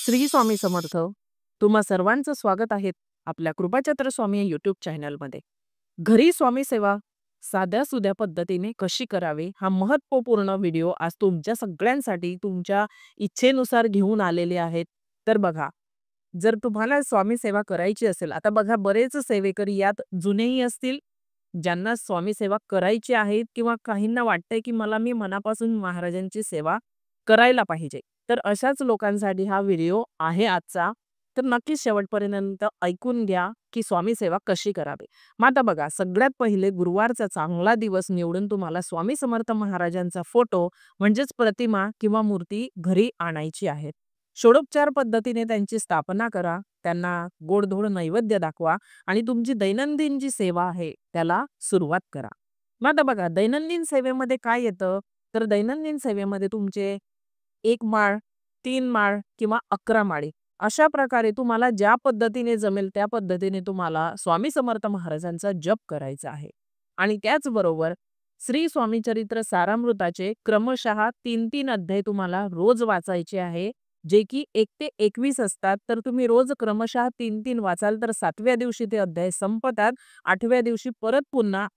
श्री स्वामी समर्थ. तुम्हा सर्वांचं स्वागत आहे आपल्या कृपाछत्र स्वामी या यूट्यूब चॅनलमध्ये. घरी स्वामी सेवा साध्या सुध्या पद्धतीने कशी करावी हा महत्त्वपूर्ण व्हिडिओ आज तुमच्या सगळ्यांसाठी तुमच्या इच्छेनुसार घेऊन आलेले आहेत. तर बघा, जर तुम्हाला स्वामी सेवा करायची असेल, आता बघा बरेच सेवेकरी यात जुनेही असतील, ज्यांना स्वामी सेवा करायची आहे किंवा काहींना वाटतंय की मी मनापासून महाराजांची सेवा करायला पाहिजे. तर अशाच लोकांसाठी हा व्हिडिओ आहे आजचा. तर नक्कीच शेवटपर्यंत ऐकून घ्या की स्वामी सेवा कशी करावी. मग आता बघा, सगळ्यात पहिले गुरुवारचा चांगला दिवस निवडून तुम्हाला स्वामी समर्थ महाराजांचा फोटो म्हणजेच प्रतिमा किंवा मूर्ती घरी आणायची आहे. षोडोपचार पद्धतीने त्यांची स्थापना करा, त्यांना गोडधोड नैवेद्य दाखवा आणि तुमची दैनंदिन जी सेवा आहे त्याला सुरुवात करा. मग आता बघा, दैनंदिन सेवेमध्ये काय येतं, तर दैनंदिन सेवेमध्ये तुमचे 1 माळ, 3 माळ किंवा 11 माळी अशा प्रकारे तुम्हाला ज्या पद्धतीने जमेल त्या पद्धतीने तुम्हाला स्वामी समर्थ महाराजांचा जप करायचा आहे. आणि त्याचबरोबर श्री स्वामी चरित्र सारामृताचे क्रमशः 3-3 अध्याय तुम्हाला रोज वाचायचे आहे, जे की 1 ते 21 असतात. तर तुम्ही रोज क्रमशः 3-3 वाचाल तर 7व्या दिवशी ते अध्याय संपतात. 8व्या दिवशी परत पुन्हा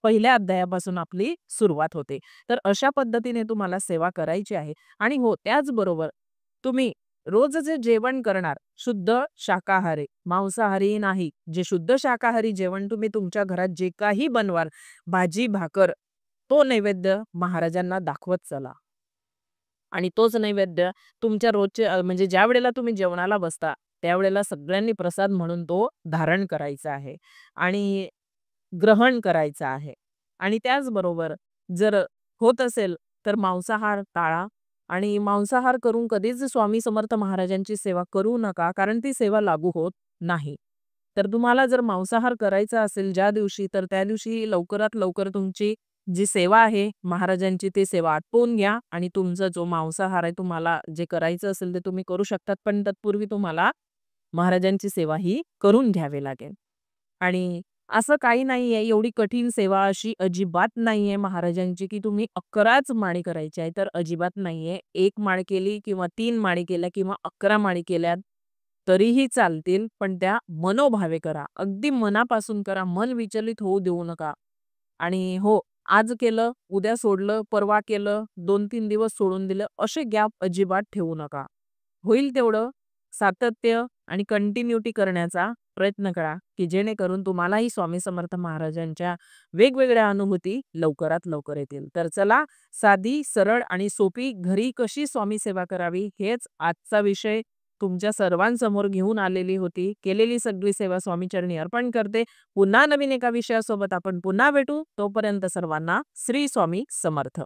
पहिल्या अध्यायापासून आपली सुरुवात होते. तर अशा पद्धतीने तुम्हाला सेवा करायची आहे. आणि हो, त्याचबरोबर तुम्ही रोज जे जेवण करणार शुद्ध शाकाहारी, मांसाहारी नाही. जे शुद्ध शाकाहारी जेवण तुम्ही तुमच्या घरात जे काही बनवाल, भाजी, भाकर, तो नैवेद्य महाराजांना दाखवत चला. आणि तोच नैवेद्य तुमच्या रोजचे म्हणजे ज्यावेळेला तुम्ही जेवणाला बसता, त्यावेळेला सगळ्यांनी प्रसाद म्हणून तो धारण करायचा आहे आणि ग्रहण करायचा आहे. आणि त्याचबरोबर जर होत असेल तर मांसाहार टाळा आणि मांसाहार करून कधीच स्वामी समर्थ महाराजांची सेवा करू नका, कारण ती सेवा लागू होत नाही. तर तुम्हाला जर मांसाहार करायचा असेल ज्या दिवशी, तर त्या दिवशी लवकरात लवकर तुमची जी सेवा आहे महाराजांची ती सेवा आटोपून घ्या आणि तुमचा जो मांसाहार आहे तुम्हाला जे करायचं असेल ते तुम्ही करू शकतात. पण तत्पूर्वी तुम्हाला महाराजांची सेवा ही करून घ्यावी लागेल. आणि असं काही नाहीये, एवढी कठीण सेवा अशी अजिबात नाहीये महाराजांची, की तुम्ही 11च माळी करायची आहे, तर अजिबात नाहीये. 1 माळ केली किंवा 3 माळी केल्या किंवा 11 माळी केल्या तरीही चालतील, पण त्या मनोभावे करा. अगदी मनापासून करा. मन विचलित होऊ देऊ नका. आणि हो, आज केलं, उद्या सोडलं, परवा केलं, 2-3 दिवस सोडून दिलं, असे गॅप अजिबात ठेवू नका. होईल तेवढं सातत्य आणि कंटिन्यूटी करण्याचा प्रयत्न करा, की जेणेकरून तुम्हालाही स्वामी समर्थ महाराजांच्या वेगवेगळ्या अनुभूती लवकरात लवकर येतील. तर चला, साधी, सरळ आणि सोपी घरी कशी स्वामी सेवा करावी हेच आजचा विषय तुमच्या सर्वांसमोर घेऊन आलेली होती. केलेली सगळी सेवा स्वामीचरणी अर्पण करते. पुन्हा नवीन एका विषयासोबत आपण पुन्हा भेटू. तोपर्यंत सर्वांना श्री स्वामी समर्थ.